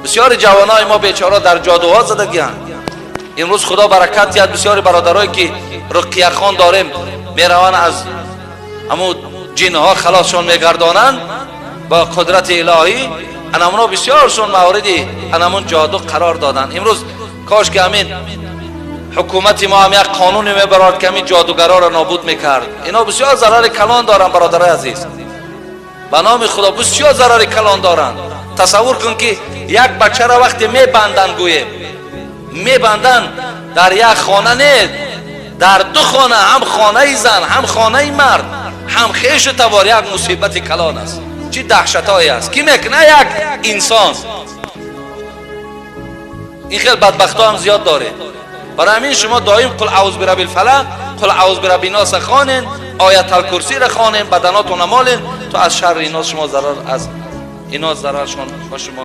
بسیاری جوانای ما بیچاره در جادوها زدگی‌اند. امروز خدا برکت دهد بسیاری برادرایی که رقیه خان داریم میروند از همون جنها خلاصشون میگردانند با قدرت الهی. انامونا بسیارشون موردی انامون جادو قرار دادن. امروز کاش که همین حکومت ما هم یک قانونی میبرد که همین جادوگرا را نابود میکرد. اینا بسیار ضرر کلان دارن برادرای عزیز، به نام خدا بسیار ضرر کلان دارن. تصور کن که یک بچه را وقتی میبندن، گویم میبندن در یک خانه نه، در دو خانه، هم خانه زن هم خانه مرد هم خیش و توار، یک مصیبت کلان است. چی دهشتایی است کی میکنه؟ یک انسان. این خیلی بدبختا هم زیاد داره. برای همین شما دائم قل اعوذ برب الفلق، قل اعوذ برب الناس خوانین، آیت الکرسی را خوانین، بدناتون مالین، تو از شر اینا شما ضرر، از اینا ضررشون با شما